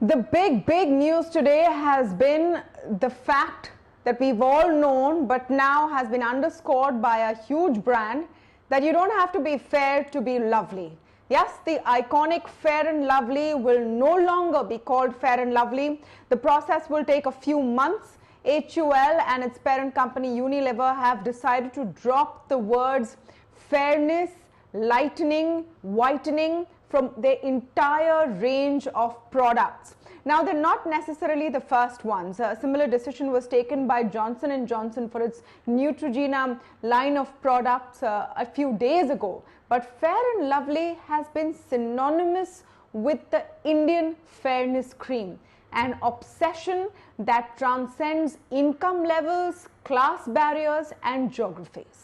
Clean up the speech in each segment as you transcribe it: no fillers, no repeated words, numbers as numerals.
The big news today has been the fact that we've all known but now has been underscored by a huge brand that you don't have to be fair to be lovely. Yes, the iconic Fair and Lovely will no longer be called Fair and Lovely. The process will take a few months. HUL and its parent company Unilever have decided to drop the words fairness, lightening, whitening from their entire range of products. Now, they're not necessarily the first ones. A similar decision was taken by Johnson & Johnson for its Neutrogena line of products a few days ago. But Fair and Lovely has been synonymous with the Indian fairness cream, an obsession that transcends income levels, class barriers and geographies.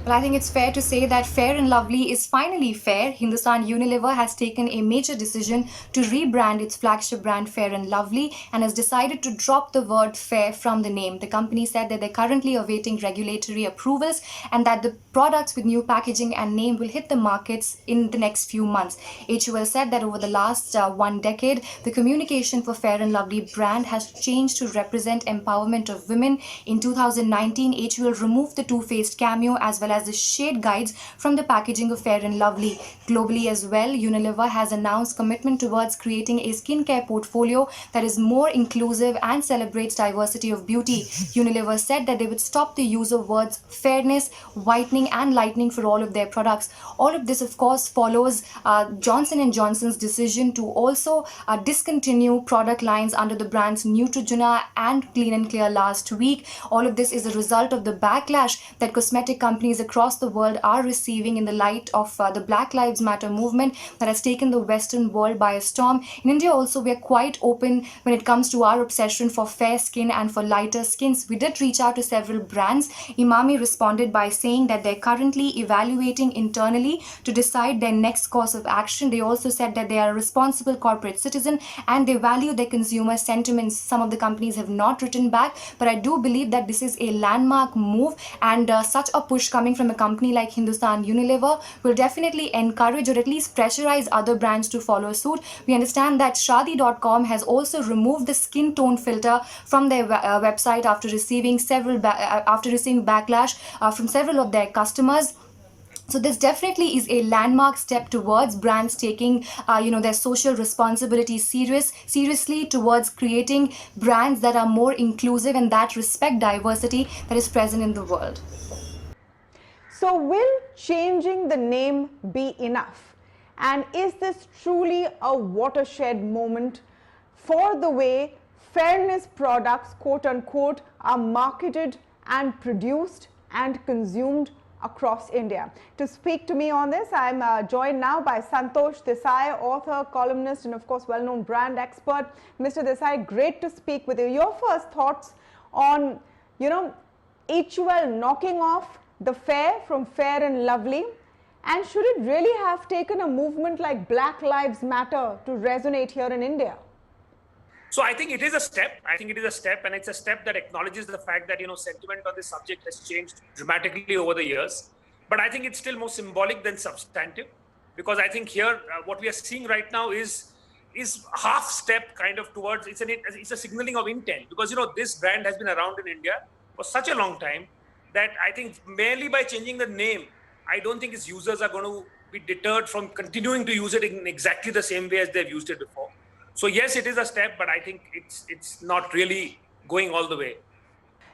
Well, I think it's fair to say that Fair and Lovely is finally fair. Hindustan Unilever has taken a major decision to rebrand its flagship brand Fair and Lovely and has decided to drop the word fair from the name. The company said that they're currently awaiting regulatory approvals and that the products with new packaging and name will hit the markets in the next few months. HUL said that over the last 1 decade, the communication for Fair and Lovely brand has changed to represent empowerment of women. In 2019, HUL removed the two-faced cameo as well as the shade guides from the packaging of Fair and Lovely. Globally as well, Unilever has announced commitment towards creating a skincare portfolio that is more inclusive and celebrates diversity of beauty. Unilever said that they would stop the use of words fairness, whitening and lightening for all of their products. All of this, of course, follows Johnson & Johnson's decision to also discontinue product lines under the brands Neutrogena and Clean and Clear last week. All of this is a result of the backlash that cosmetic companies across the world are receiving in the light of the Black Lives Matter movement that has taken the Western world by a storm. In India also, we are quite open when it comes to our obsession for fair skin and for lighter skins. We did reach out to several brands. Emami responded by saying that they're currently evaluating internally to decide their next course of action. They also said that they are a responsible corporate citizen and they value their consumer sentiments. Some of the companies have not written back, but I do believe that this is a landmark move, and such a push coming from a company like Hindustan Unilever will definitely encourage or at least pressurize other brands to follow suit. We understand that Shadi.com has also removed the skin tone filter from their website after receiving backlash from several of their customers. So this definitely is a landmark step towards brands taking their social responsibility seriously towards creating brands that are more inclusive and that respect diversity that is present in the world. So will changing the name be enough? And is this truly a watershed moment for the way fairness products, quote unquote, are marketed and produced and consumed across India? To speak to me on this, I'm joined now by Santosh Desai, author, columnist, and of course well-known brand expert. Mr. Desai, great to speak with you. Your first thoughts on, HUL knocking off the fair from Fair and Lovely, and should it really have taken a movement like Black Lives Matter to resonate here in India? So I think it is a step. And it's a step that acknowledges the fact that, sentiment on this subject has changed dramatically over the years. But I think it's still more symbolic than substantive, because I think here what we are seeing right now is half step kind of towards, it's a signaling of intent, because, this brand has been around in India for such a long time that I think merely by changing the name, I don't think its users are going to be deterred from continuing to use it in exactly the same way as they've used it before. So yes, it is a step, but I think it's not really going all the way.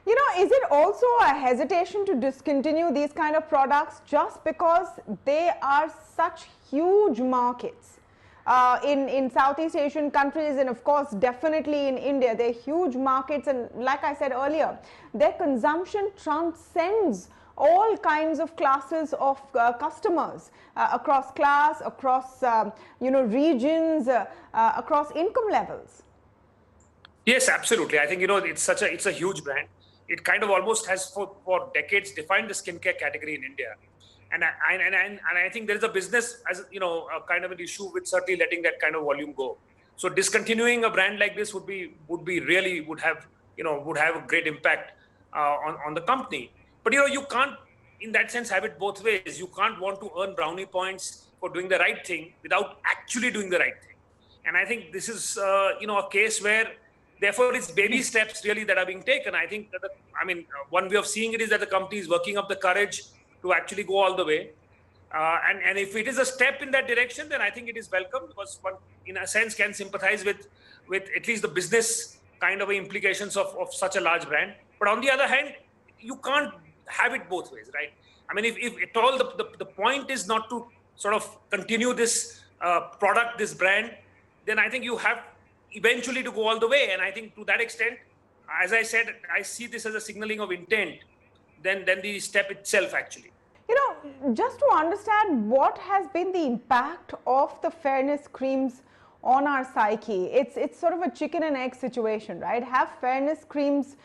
Is it also a hesitation to discontinue these kind of products just because they are such huge markets? In Southeast Asian countries, and of course definitely in India, they're huge markets, and like I said earlier, their consumption transcends all kinds of classes of customers across class, across regions, across income levels. Yes, absolutely. I think it's a huge brand. It kind of almost has for decades defined the skincare category in India. And I think there is a business as a kind of an issue with certainly letting that kind of volume go. So discontinuing a brand like this would have a great impact on the company. But you can't, in that sense, have it both ways. You can't want to earn brownie points for doing the right thing without actually doing the right thing. And I think this is, a case where, therefore, it's baby steps really that are being taken. I think that, one way of seeing it is that the company is working up the courage to actually go all the way. And if it is a step in that direction, then I think it is welcome, because one, in a sense, can sympathize with at least the business kind of implications of such a large brand. But on the other hand, you can't have it both ways, right? I mean, if at all the point is not to sort of continue this product, this brand, then I think you have eventually to go all the way. And I think to that extent, as I said, I see this as a signaling of intent than the step itself, actually. You know, just to understand what has been the impact of the fairness creams on our psyche, it's sort of a chicken and egg situation, right? Have fairness creams,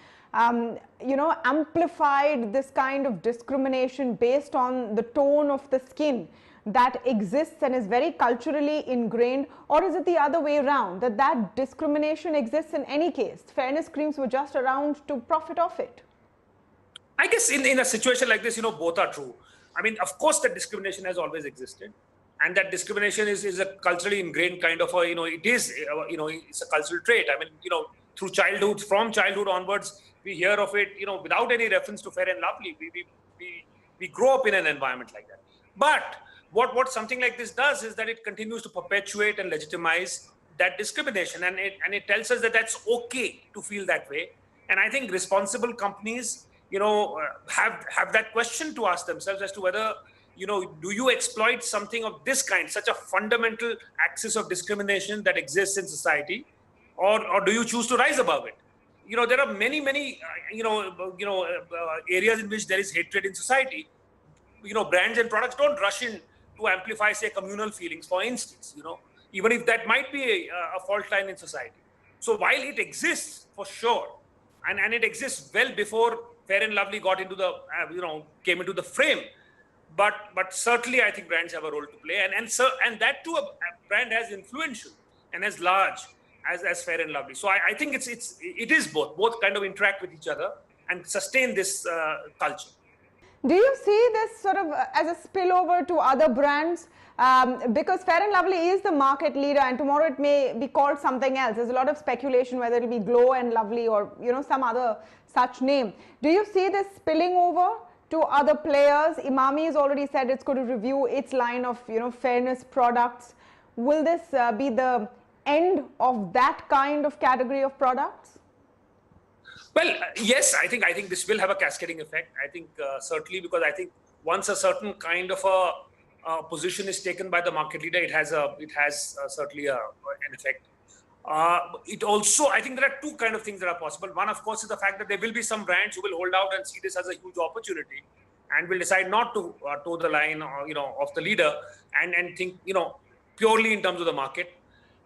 amplified this kind of discrimination based on the tone of the skin that exists and is very culturally ingrained, or is it the other way around, that discrimination exists in any case? Fairness creams were just around to profit off it. I guess in a situation like this, both are true. I mean, of course, that discrimination has always existed, and that discrimination is a culturally ingrained kind of it's a cultural trait. I mean, from childhood onwards, we hear of it, without any reference to Fair and Lovely. We grow up in an environment like that. But what something like this does is that it continues to perpetuate and legitimize that discrimination, and it tells us that that's okay to feel that way. And I think responsible companies, have that question to ask themselves as to whether, do you exploit something of this kind, such a fundamental axis of discrimination that exists in society, or do you choose to rise above it? There are many areas in which there is hatred in society. Brands and products don't rush in to amplify, say, communal feelings, for instance, even if that might be a fault line in society. So while it exists for sure, and it exists well before Fair and Lovely got into the, came into the frame, but certainly I think brands have a role to play, and that too, a brand as influential and as large as Fair and Lovely. So I think it is both kind of interact with each other and sustain this culture. Do you see this sort of as a spillover to other brands? Because Fair and Lovely is the market leader, and tomorrow it may be called something else. There's a lot of speculation whether it will be Glow and Lovely or some other such name. Do you see this spilling over to other players? Imami has already said it's going to review its line of fairness products. Will this be the end of that kind of category of products? Well, yes, I think this will have a cascading effect. I think certainly, because I think once a certain kind of a position is taken by the market leader, it has certainly an effect. It also, I think there are two kind of things that are possible. One, of course, is the fact that there will be some brands who will hold out and see this as a huge opportunity and will decide not to toe the line, of the leader and think, purely in terms of the market.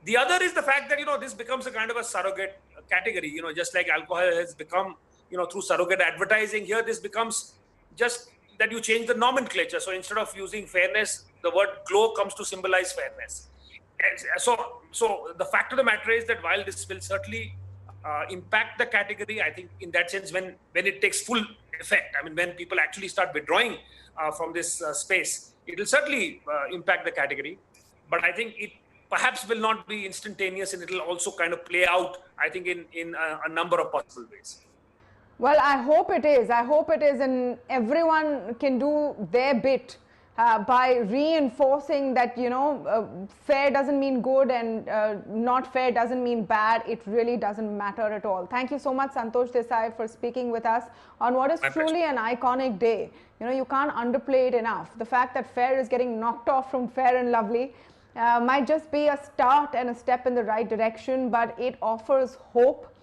The other is the fact that, this becomes a kind of a surrogate category, just like alcohol has become, through surrogate advertising. Here, this becomes just that you change the nomenclature. So instead of using fairness, the word glow comes to symbolize fairness. And so the fact of the matter is that while this will certainly impact the category, I think in that sense, when it takes full effect, I mean, when people actually start withdrawing from this space, it will certainly impact the category. But I think it perhaps will not be instantaneous, and it will also kind of play out, I think, in a number of possible ways. Well, I hope it is. I hope it is, and everyone can do their bit by reinforcing that, fair doesn't mean good and not fair doesn't mean bad. It really doesn't matter at all. Thank you so much, Santosh Desai, for speaking with us on what is truly an iconic day. You can't underplay it enough. The fact that fair is getting knocked off from Fair and Lovely might just be a start and a step in the right direction, but it offers hope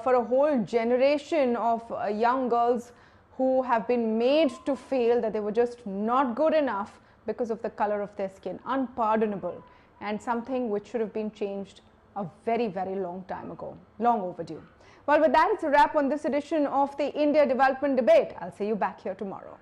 for a whole generation of young girls who have been made to feel that they were just not good enough because of the color of their skin. Unpardonable, and something which should have been changed a very, very long time ago. Long overdue. Well, with that, it's a wrap on this edition of the India Development Debate. I'll see you back here tomorrow.